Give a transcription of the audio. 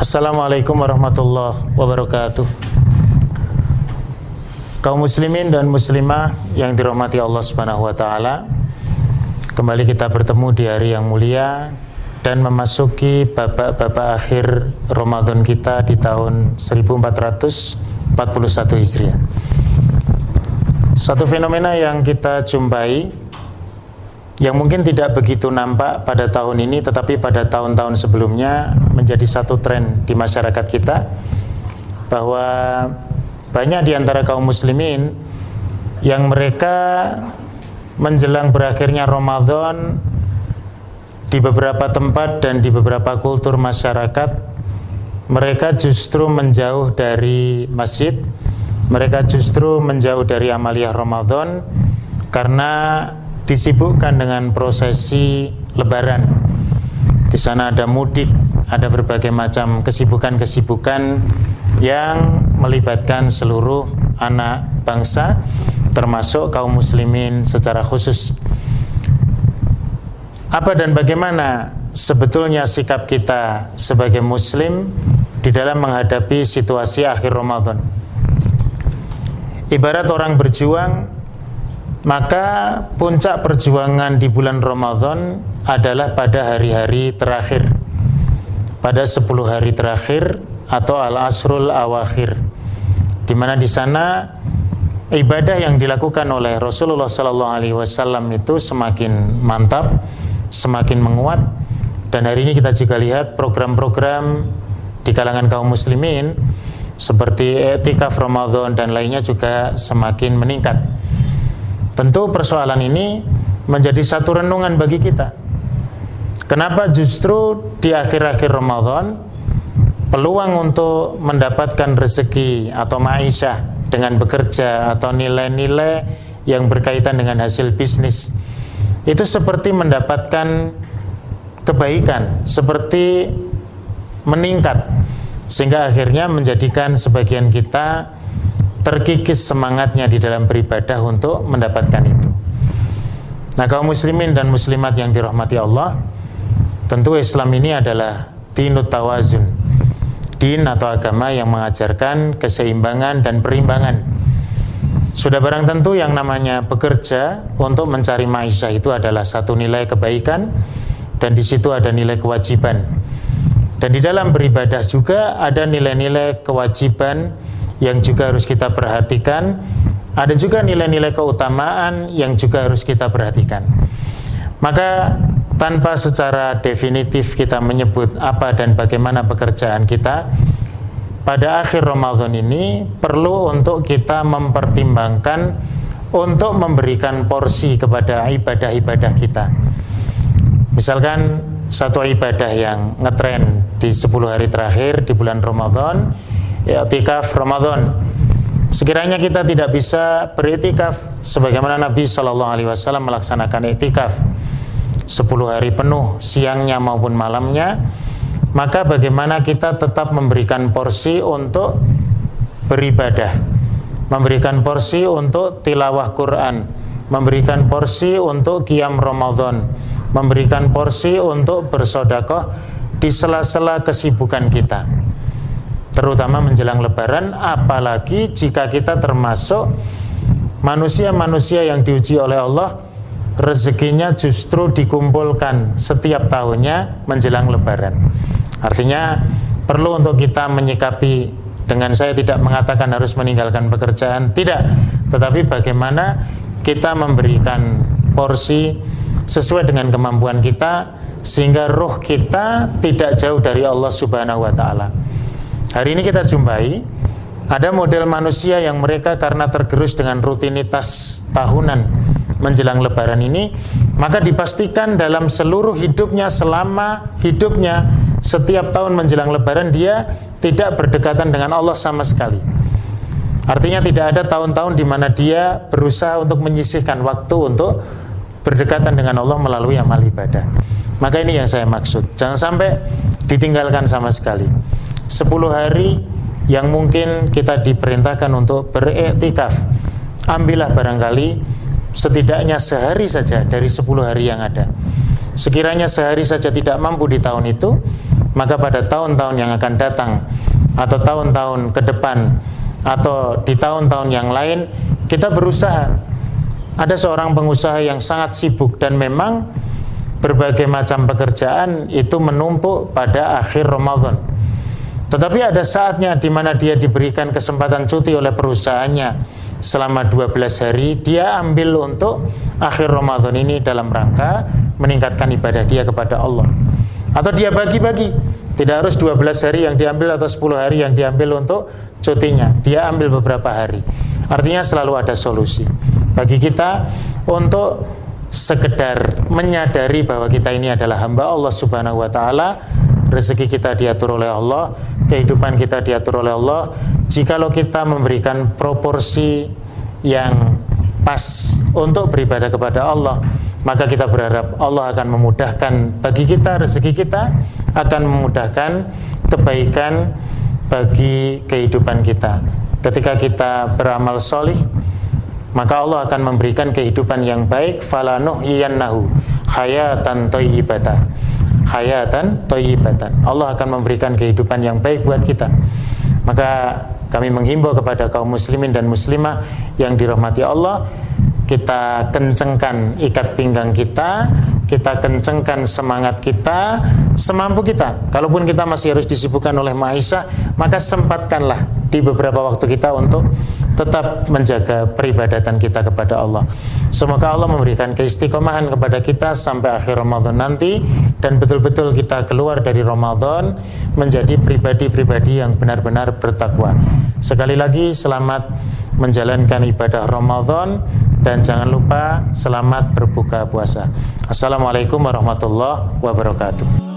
Assalamualaikum warahmatullahi wabarakatuh. Kaum muslimin dan muslimah yang dirahmati Allah Subhanahu wa taala, kembali kita bertemu di hari yang mulia dan memasuki babak akhir Ramadan kita di tahun 1441 Hijriah. Satu fenomena yang kita jumpai yang mungkin tidak begitu nampak pada tahun ini, tetapi pada tahun-tahun sebelumnya menjadi satu tren di masyarakat kita, bahwa banyak di antara kaum muslimin yang mereka menjelang berakhirnya Ramadan di beberapa tempat dan di beberapa kultur masyarakat, mereka justru menjauh dari masjid, mereka justru menjauh dari amaliyah Ramadan karena disibukkan dengan prosesi Lebaran. Di sana ada mudik, ada berbagai macam kesibukan-kesibukan yang melibatkan seluruh anak bangsa, termasuk kaum muslimin secara khusus. Apa dan bagaimana sebetulnya sikap kita sebagai muslim di dalam menghadapi situasi akhir Ramadan? Ibarat orang berjuang, maka puncak perjuangan di bulan Ramadan adalah pada hari-hari terakhir, pada 10 hari terakhir atau al-asrul awakhir, di mana di sana ibadah yang dilakukan oleh Rasulullah SAW itu semakin mantap, semakin menguat. Dan hari ini kita juga lihat program-program di kalangan kaum muslimin seperti i'tikaf Ramadan dan lainnya juga semakin meningkat. Tentu persoalan ini menjadi satu renungan bagi kita. Kenapa justru di akhir-akhir Ramadan peluang untuk mendapatkan rezeki atau ma'isyah dengan bekerja atau nilai-nilai yang berkaitan dengan hasil bisnis itu seperti mendapatkan kebaikan, seperti meningkat, sehingga akhirnya menjadikan sebagian kita terkikis semangatnya di dalam beribadah untuk mendapatkan itu. Nah, kaum muslimin dan muslimat yang dirahmati Allah, tentu Islam ini adalah dinut tawazun, din atau agama yang mengajarkan keseimbangan dan perimbangan. Sudah barang tentu yang namanya bekerja untuk mencari ma'isyah itu adalah satu nilai kebaikan, dan di situ ada nilai kewajiban. Dan di dalam beribadah juga ada nilai-nilai kewajiban yang juga harus kita perhatikan. Ada juga nilai-nilai keutamaan yang juga harus kita perhatikan. Maka tanpa secara definitif kita menyebut apa dan bagaimana pekerjaan kita, pada akhir Ramadan ini perlu untuk kita mempertimbangkan untuk memberikan porsi kepada ibadah-ibadah kita. Misalkan satu ibadah yang ngetren di 10 hari terakhir di bulan Ramadan, i'tikaf Ramadan. Sekiranya kita tidak bisa beriktikaf sebagaimana Nabi SAW melaksanakan i'tikaf 10 hari penuh, siangnya maupun malamnya, maka bagaimana kita tetap memberikan porsi untuk beribadah, memberikan porsi untuk tilawah Quran, memberikan porsi untuk qiyam Ramadan, memberikan porsi untuk bersedekah di sela-sela kesibukan kita, terutama menjelang Lebaran, apalagi jika kita termasuk manusia-manusia yang diuji oleh Allah, rezekinya justru dikumpulkan setiap tahunnya menjelang Lebaran. Artinya perlu untuk kita menyikapi, dengan saya tidak mengatakan harus meninggalkan pekerjaan, tidak, tetapi bagaimana kita memberikan porsi sesuai dengan kemampuan kita, sehingga ruh kita tidak jauh dari Allah Subhanahu wa ta'ala. Hari ini kita jumpai ada model manusia yang mereka karena tergerus dengan rutinitas tahunan menjelang Lebaran ini, maka dipastikan dalam seluruh hidupnya, selama hidupnya, setiap tahun menjelang Lebaran dia tidak berdekatan dengan Allah sama sekali. Artinya tidak ada tahun-tahun di mana dia berusaha untuk menyisihkan waktu untuk berdekatan dengan Allah melalui amal ibadah. Maka ini yang saya maksud, jangan sampai ditinggalkan sama sekali. 10 hari yang mungkin kita diperintahkan untuk beriktikaf, ambillah barangkali setidaknya sehari saja dari 10 hari yang ada. Sekiranya sehari saja tidak mampu di tahun itu, maka pada tahun-tahun yang akan datang atau tahun-tahun ke depan atau di tahun-tahun yang lain kita berusaha. Ada seorang pengusaha yang sangat sibuk dan memang berbagai macam pekerjaan itu menumpuk pada akhir Ramadan. Tetapi ada saatnya di mana dia diberikan kesempatan cuti oleh perusahaannya selama 12 hari, dia ambil untuk akhir Ramadan ini dalam rangka meningkatkan ibadah dia kepada Allah. Atau dia bagi-bagi, tidak harus 12 hari yang diambil atau 10 hari yang diambil untuk cutinya, dia ambil beberapa hari. Artinya selalu ada solusi bagi kita untuk sekedar menyadari bahwa kita ini adalah hamba Allah Subhanahu wa taala. Rezeki kita diatur oleh Allah, kehidupan kita diatur oleh Allah. Jikalau kita memberikan proporsi yang pas untuk beribadah kepada Allah, maka kita berharap Allah akan memudahkan bagi kita, rezeki kita akan memudahkan kebaikan bagi kehidupan kita. Ketika kita beramal solih, maka Allah akan memberikan kehidupan yang baik. Falanuhyiyannahu hayatan thayyibatan. Hayatan thayyibatan. Allah akan memberikan kehidupan yang baik buat kita. Maka kami menghimbau kepada kaum muslimin dan muslimah yang dirahmati Allah, kita kencengkan ikat pinggang kita kencengkan semangat kita semampu kita. Kalaupun kita masih harus disibukkan oleh maisha, maka sempatkanlah di beberapa waktu kita untuk tetap menjaga peribadatan kita kepada Allah. Semoga Allah memberikan keistiqomahan kepada kita sampai akhir Ramadan nanti, dan betul-betul kita keluar dari Ramadan menjadi pribadi-pribadi yang benar-benar bertakwa. Sekali lagi selamat menjalankan ibadah Ramadan, dan jangan lupa selamat berbuka puasa. Assalamualaikum warahmatullahi wabarakatuh.